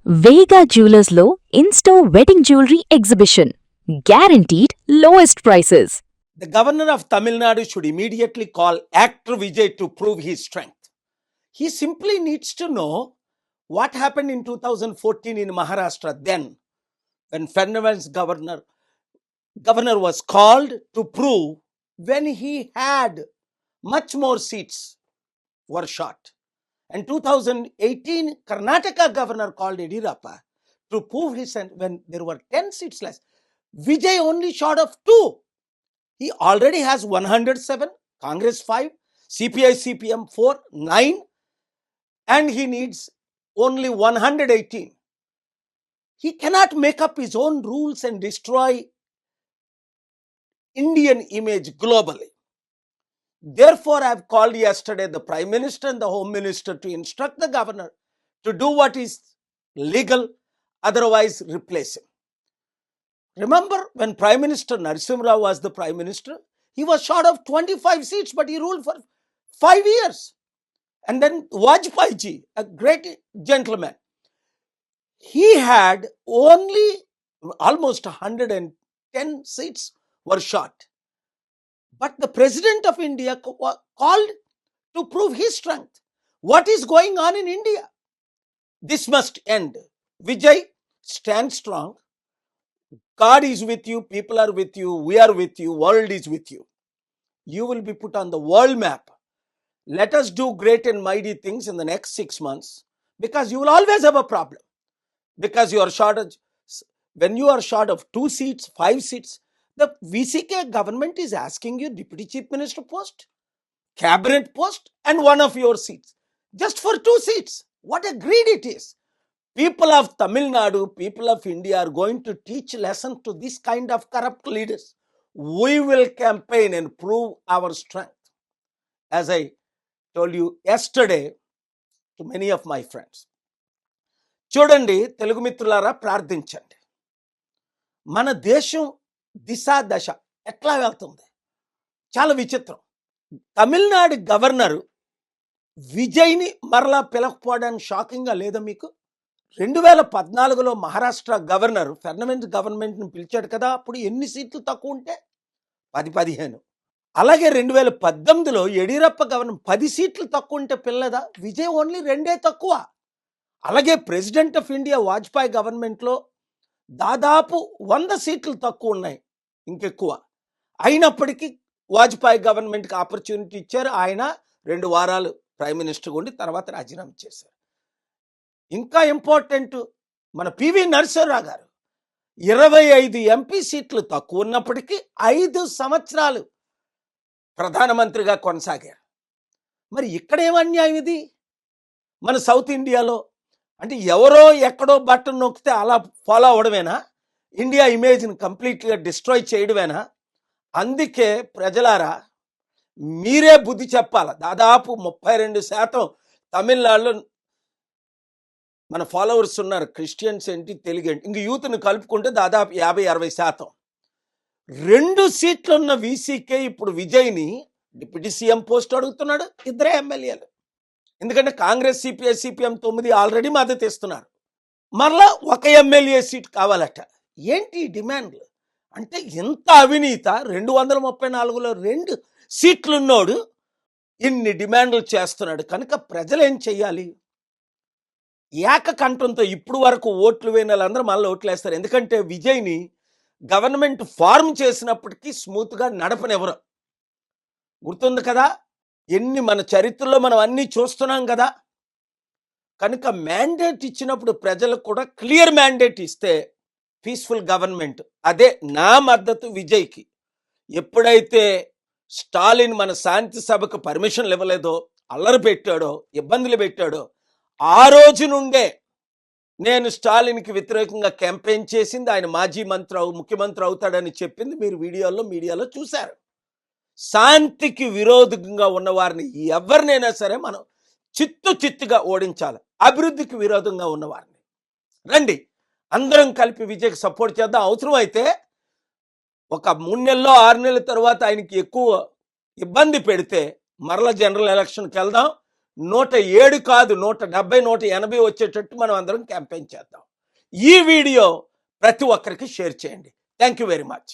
Vega Jewelers Lo in-store wedding jewelry exhibition. Guaranteed lowest prices. The governor of Tamil Nadu should immediately call actor Vijay to prove his strength. He simply needs to know what happened in 2014 in Maharashtra then, when Fernandez governor was called to prove when he had much more seats were shot. And 2018, Karnataka governor called Yediyurappa to prove his when there were 10 seats less. Vijay only short of 2. He already has 107, Congress 5, CPI CPM 4, 9, and he needs only 118. He cannot make up his own rules and destroy Indian image globally. Therefore, I have called yesterday the Prime Minister and the Home Minister to instruct the governor to do what is legal, otherwise replace him. Remember when Prime Minister Narasimha Rao was the Prime Minister, he was short of 25 seats, but he ruled for 5 years. And then Vajpayee ji, a great gentleman, he had only almost 110 seats were shot. But the President of India called to prove his strength. What is going on in India? This must end. Vijay, stand strong. God is with you, people are with you, we are with you, world is with you. You will be put on the world map. Let us do great and mighty things in the next 6 months, because you will always have a problem. Because you are short of, when you are short of 2 seats, 5 seats, the VCK government is asking you Deputy Chief Minister post, cabinet post, and one of your seats. Just for 2 seats. What a greed it is. People of Tamil Nadu, people of India are going to teach lesson to this kind of corrupt leaders. We will campaign and prove our strength. As I told you yesterday to many of my friends. చూడండి తెలుగు మిత్రులారా, ప్రార్థించండి. మన దేశం దిశ దశ ఎట్లా వెళ్తుంది చాలా విచిత్రం. తమిళనాడు గవర్నరు విజయ్ని మరలా పిలకపోవడానికి షాకింగ్గా లేదా మీకు? 2014లో మహారాష్ట్ర గవర్నర్ ఫెర్నాండెస్ గవర్నమెంట్ని పిలిచాడు కదా, అప్పుడు ఎన్ని సీట్లు తక్కువ ఉంటే 10-15. అలాగే 2018లో యడియూరప్ప గవర్నర్ 10 సీట్లు తక్కువ ఉంటే పిల్లదా? విజయ్ ఓన్లీ 2 తక్కువ. అలాగే ప్రెసిడెంట్ ఆఫ్ ఇండియా వాజ్పేయి గవర్నమెంట్లో దాదాపు 100 సీట్లు తక్కువ ఉన్నాయి, ఇంకెక్కువ. అయినప్పటికీ వాజ్పేయి గవర్నమెంట్కి ఆపర్చునిటీ ఇచ్చారు. ఆయన 2 వారాలు ప్రైమ్ మినిస్టర్గా ఉండి తర్వాత రాజీనామా చేశారు. ఇంకా ఇంపార్టెంట్, మన పివి నరసింహారావు గారు 25 ఎంపీ సీట్లు తక్కువ ఉన్నప్పటికీ 5 సంవత్సరాలు ప్రధానమంత్రిగా కొనసాగారు. మరి ఇక్కడ ఏం అన్యాయం ఇది? మన సౌత్ ఇండియాలో అంటే ఎవరో ఎక్కడో బటన్ నొక్కితే అలా ఫాలో అవడమేనా? ఇండియా ఇమేజ్ని కంప్లీట్గా డిస్ట్రాయ్ చేయడమేనా? అందుకే ప్రజలారా మీరే బుద్ధి చెప్పాలి. దాదాపు 32% తమిళనాడులో మన ఫాలోవర్స్ ఉన్నారు. క్రిస్టియన్స్ ఏంటి, తెలుగు ఏంటి, ఇంక యూత్ని కలుపుకుంటే దాదాపు 50-60%. 2 సీట్లు ఉన్న వీసీకే ఇప్పుడు విజయ్ని డిప్యూటీ సీఎం పోస్ట్ అడుగుతున్నాడు. 2 ఎమ్మెల్యేలు. ఎందుకంటే కాంగ్రెస్, సిపిఐ సిపిఎం 9 ఆల్రెడీ మద్దతు ఇస్తున్నారు. మరలా 1 ఎమ్మెల్యే సీట్ కావాలట. ఏంటి డిమాండ్లు? అంటే ఎంత అవినీత! 234లో 2 సీట్లున్నోడు ఇన్ని డిమాండ్లు చేస్తున్నాడు. కనుక ప్రజలు ఏం చెయ్యాలి? ఏకకంఠంతో ఇప్పుడు వరకు ఓట్లు వేయని వాళ్ళందరూ మళ్ళీ ఓట్లు వేస్తారు. ఎందుకంటే విజయ్ని గవర్నమెంట్ ఫార్మ్ చేసినప్పటికీ స్మూత్గా నడపనివ్వరు. గుర్తుంది కదా, ఎన్ని మన చరిత్రలో మనం అన్నీ చూస్తున్నాం కదా. కనుక మ్యాండేట్ ఇచ్చినప్పుడు ప్రజలకు కూడా క్లియర్ మ్యాండేట్ ఇస్తే పీస్ఫుల్ గవర్నమెంట్. అదే నా మద్దతు విజయ్కి. ఎప్పుడైతే స్టాలిన్ మన శాంతి సభకు పర్మిషన్లు ఇవ్వలేదో, అల్లరి పెట్టాడో, ఇబ్బందులు పెట్టాడో, ఆ రోజు నుండే నేను స్టాలిన్కి వ్యతిరేకంగా క్యాంపెయిన్ చేసింది. ఆయన మాజీ ముఖ్యమంత్రి అవుతాడని చెప్పింది మీరు మీడియాలో చూశారు. శాంతికి విరోధంగా ఉన్నవారిని ఎవరినైనా సరే మనం చిత్తుగా ఓడించాలి. అభివృద్ధికి విరోధంగా ఉన్నవారిని రండి అందరం కలిపి విజయ్కి సపోర్ట్ చేద్దాం. అవసరం అయితే ఒక 3 నెలల్లో 6 నెలల తర్వాత ఆయనకి ఎక్కువ ఇబ్బంది పెడితే మరలా జనరల్ ఎలక్షన్కి వెళ్దాం. 107 కాదు 170 180 వచ్చేటట్టు మనం అందరం క్యాంపెయిన్ చేద్దాం. ఈ వీడియో ప్రతి ఒక్కరికి షేర్ చేయండి. Thank you very much.